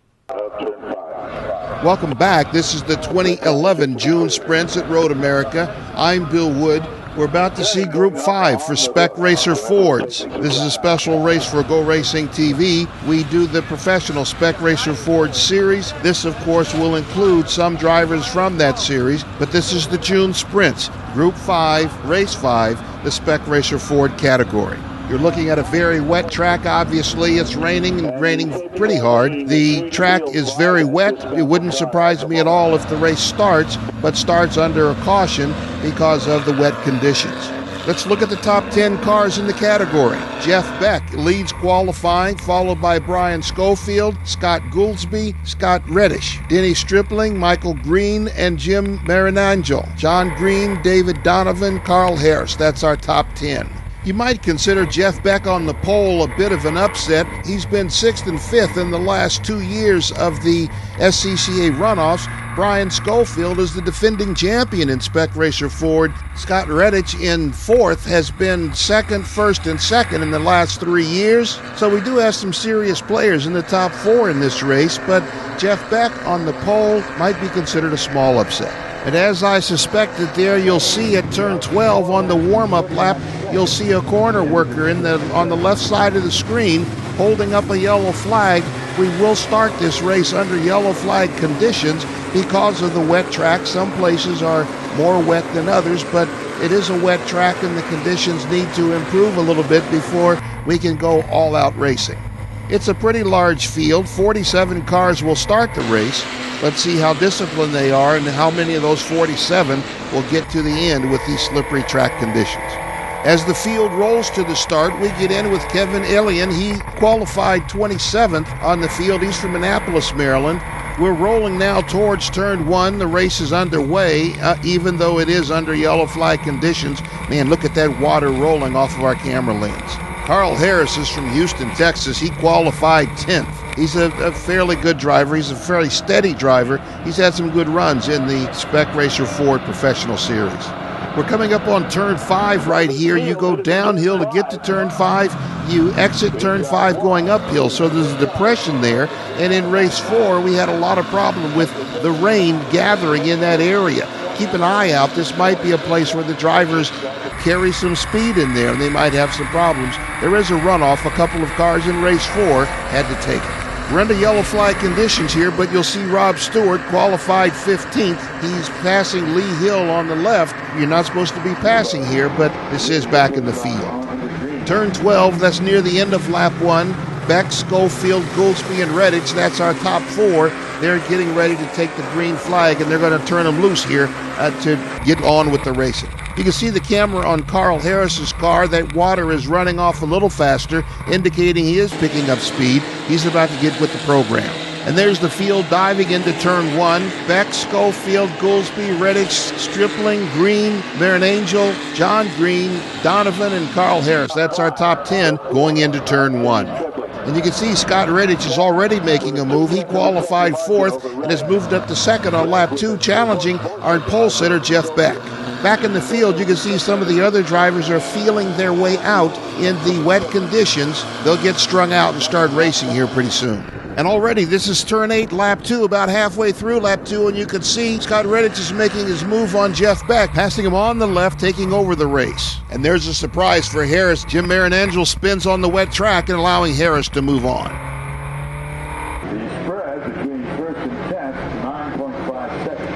Welcome back. This is the 2011 June Sprints at Road America. I'm Bill Wood. We're about to see Group 5 for Spec Racer Fords. This is a special race for Go Racing TV. We do the professional Spec Racer Ford series. This, of course, will include some drivers from that series, but this is the June Sprints, Group 5, Race 5, the Spec Racer Ford category. You're looking at a very wet track, obviously. It's raining and raining pretty hard. The track is very wet. It wouldn't surprise me at all if the race starts, but starts under a caution because of the wet conditions. Let's look at the top 10 cars in the category. Jeff Beck leads qualifying, followed by Brian Schofield, Scott Gouldsby, Scott Reddish, Denny Stripling, Michael Green, and Jim Marinangel. John Green, David Donovan, Carl Harris. That's our top 10. You might consider Jeff Beck on the pole a bit of an upset. He's been 6th and 5th in the last 2 years of the SCCA runoffs. Brian Schofield is the defending champion in Spec Racer Ford. Scott Reddish in 4th has been 2nd, 1st, and 2nd in the last 3 years. So we do have some serious players in the top 4 in this race, but Jeff Beck on the pole might be considered a small upset. And as I suspected there, you'll see at turn 12 on the warm-up lap, you'll see a corner worker on the left side of the screen holding up a yellow flag We will start this race under yellow flag conditions because of the wet track. Some places are more wet than others, but it is a wet track and the conditions need to improve a little bit before we can go all-out racing. It's a pretty large field. 47 cars will start the race. Let's see how disciplined they are and how many of those 47 will get to the end with these slippery track conditions. As the field rolls to the start, we get in with Kevin Illian. He qualified 27th on the field. He's from Annapolis, Maryland. We're rolling now towards turn 1. The race is underway, even though it is under yellow flag conditions. Man, look at that water rolling off of our camera lens. Carl Harris is from Houston, Texas. He qualified 10th. He's a fairly good driver. He's a fairly steady driver. He's had some good runs in the Spec Racer Ford Professional Series. We're coming up on turn 5 right here. You go downhill to get to turn 5. You exit turn 5 going uphill. So there's a depression there. And in race 4, we had a lot of problem with the rain gathering in that area. Keep an eye out. This might be a place where the drivers carry some speed in there and they might have some problems. There is a runoff. A couple of cars in race 4 had to take it. We're under yellow flag conditions here, but you'll see Rob Stewart qualified 15th. He's passing Lee Hill on the left. You're not supposed to be passing here, but this is back in the field. Turn 12, that's near the end of lap 1. Beck, Schofield, Goolsby, and Redditch, that's our top 4. They're getting ready to take the green flag, and they're going to turn them loose here to get on with the racing. You can see the camera on Carl Harris's car. That water is running off a little faster, indicating he is picking up speed. He's about to get with the program. And there's the field diving into turn 1. Beck, Schofield, Goolsby, Redditch, Stripling, Green, Marin Angel, John Green, Donovan, and Carl Harris. That's our top 10 going into turn 1. And you can see Scott Redditch is already making a move. He qualified 4th and has moved up to 2nd on lap 2, challenging our pole sitter, Jeff Beck. Back in the field, you can see some of the other drivers are feeling their way out in the wet conditions. They'll get strung out and start racing here pretty soon. And already, this is turn 8, lap 2, about halfway through lap 2, and you can see Scott Redditch is making his move on Jeff Beck, passing him on the left, taking over the race. And there's a surprise for Harris. Jim Marinangel spins on the wet track and allowing Harris to move on. The spread between first and 10th, 9.5 seconds.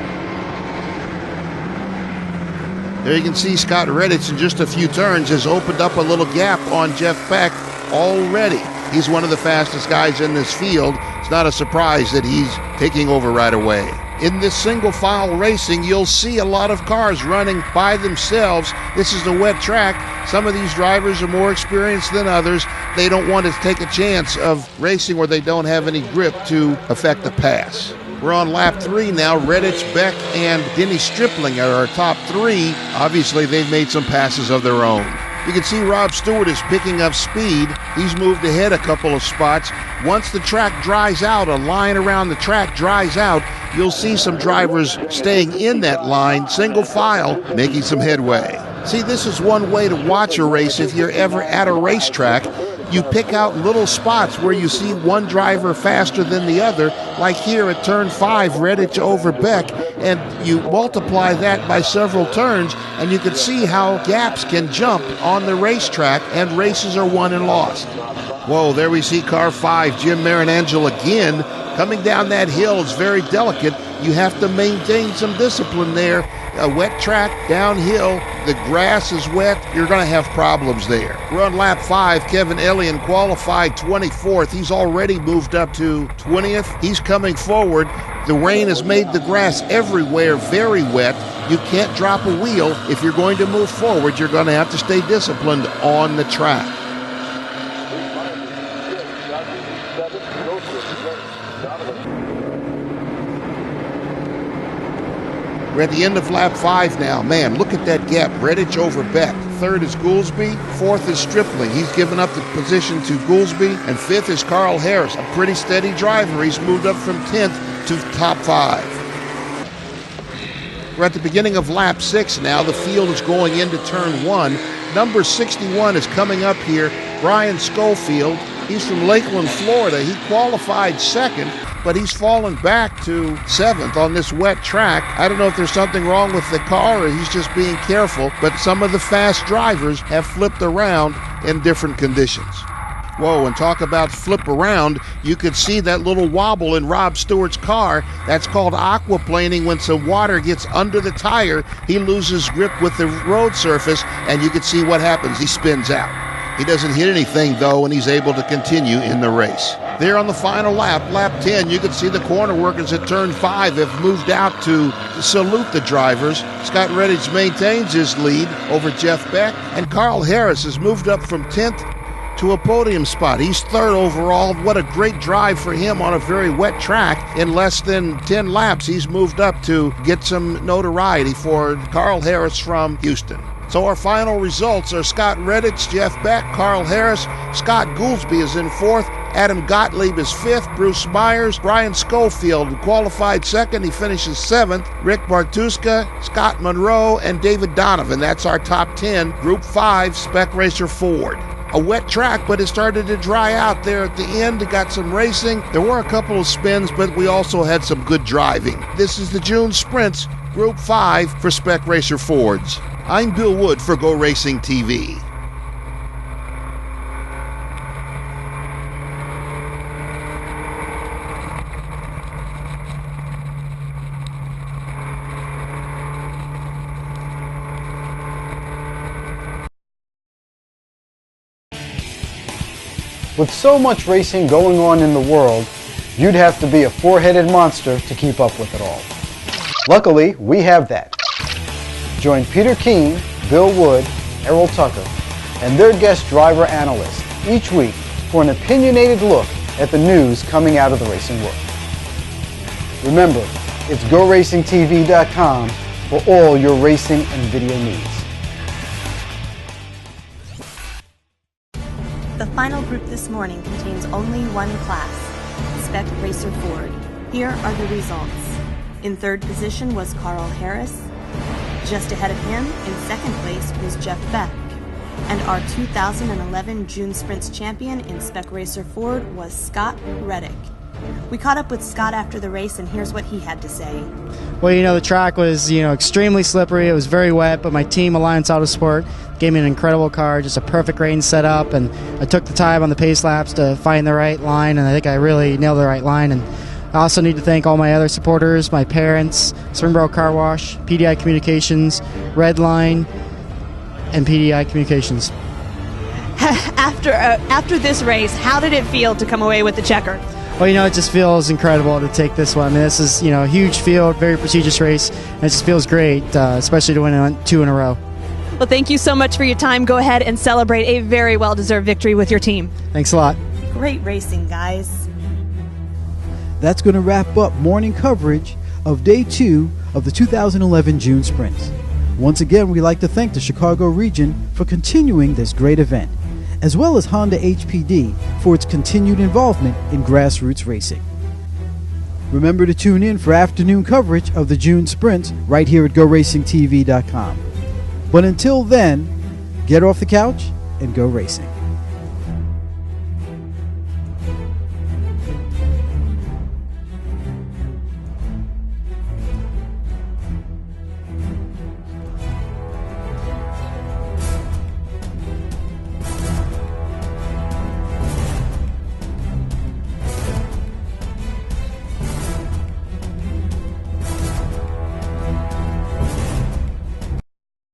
There you can see Scott Redditch in just a few turns has opened up a little gap on Jeff Beck already. He's one of the fastest guys in this field. It's not a surprise that he's taking over right away. In this single file racing, you'll see a lot of cars running by themselves. This is a wet track. Some of these drivers are more experienced than others. They don't want to take a chance of racing where they don't have any grip to affect the pass. We're on lap 3 now. Redditch, Beck, and Denny Stripling are our top 3. Obviously, they've made some passes of their own. You can see Rob Stewart is picking up speed. He's moved ahead a couple of spots. Once the track dries out, a line around the track dries out, you'll see some drivers staying in that line, single file, making some headway. See, this is one way to watch a race if you're ever at a racetrack. You pick out little spots where you see one driver faster than the other, like here at turn 5, Redditch over Beck, and you multiply that by several turns, and you can see how gaps can jump on the racetrack, and races are won and lost. Whoa, there we see car 5, Jim Marinangel again. Coming down that hill is very delicate. You have to maintain some discipline there. A wet track, downhill, the grass is wet, you're going to have problems there. We're on lap 5. Kevin Illian qualified 24th. He's already moved up to 20th. He's coming forward. The rain has made the grass everywhere very wet. You can't drop a wheel. If you're going to move forward, you're going to have to stay disciplined on the track. We're at the end of lap 5 now. Man, look at that gap. Redditch over Beck. 3rd is Goolsby. 4th is Stripling. He's given up the position to Goolsby. And 5th is Carl Harris, a pretty steady driver. He's moved up from 10th to top 5. We're at the beginning of lap 6 now. The field is going into turn 1. Number 61 is coming up here. Brian Schofield. He's from Lakeland, Florida. He qualified 2nd, but he's fallen back to 7th on this wet track. I don't know if there's something wrong with the car or he's just being careful, but some of the fast drivers have flipped around in different conditions. Whoa, and talk about flip around. You could see that little wobble in Rob Stewart's car. That's called aquaplaning. When some water gets under the tire, he loses grip with the road surface, and you can see what happens. He spins out. He doesn't hit anything, though, and he's able to continue in the race. There on the final lap, lap 10, you can see the corner workers at turn 5 have moved out to salute the drivers. Scott Redditch maintains his lead over Jeff Beck, and Carl Harris has moved up from 10th to a podium spot. He's 3rd overall. What a great drive for him on a very wet track. In less than 10 laps, he's moved up to get some notoriety for Carl Harris from Houston. So our final results are Scott Redditch, Jeff Beck, Carl Harris, Scott Goolsby is in 4th, Adam Gottlieb is 5th, Bruce Myers, Brian Schofield qualified 2nd, he finishes 7th, Rick Bartuska, Scott Monroe, and David Donovan. That's our top 10, Group 5, Spec Racer Ford. A wet track, but it started to dry out there at the end. It got some racing. There were a couple of spins, but we also had some good driving. This is the June Sprints, Group 5 for Spec Racer Fords. I'm Bill Wood for Go Racing TV. With so much racing going on in the world, you'd have to be a four-headed monster to keep up with it all. Luckily, we have that. Join Peter Keene, Bill Wood, Errol Tucker, and their guest driver analyst each week for an opinionated look at the news coming out of the racing world. Remember, it's GoRacingTV.com for all your racing and video needs. The final group this morning contains only one class, Spec Racer Ford. Here are the results. In 3rd position was Carl Harris. Just ahead of him, in 2nd place, was Jeff Beck. And our 2011 June Sprints champion in Spec Racer Ford was Scott Redditch. We caught up with Scott after the race, and here's what he had to say. Well, the track was, extremely slippery. It was very wet, but my team, Alliance Autosport, gave me an incredible car, just a perfect range setup, and I took the time on the pace laps to find the right line, and I think I really nailed the right line. And I also need to thank all my other supporters, my parents, Springboro Car Wash, PDI Communications, Redline, and PDI Communications. After this race, how did it feel to come away with the checker? Well, it just feels incredible to take this one. I mean, this is, a huge field, very prestigious race, and it just feels great, especially to win 2 in a row. Well, thank you so much for your time. Go ahead and celebrate a very well-deserved victory with your team. Thanks a lot. Great racing, guys. That's going to wrap up morning coverage of Day 2 of the 2011 June Sprints. Once again, we'd like to thank the Chicago region for continuing this great event, as well as Honda HPD for its continued involvement in grassroots racing. Remember to tune in for afternoon coverage of the June Sprints right here at GoRacingTV.com. But until then, get off the couch and go racing.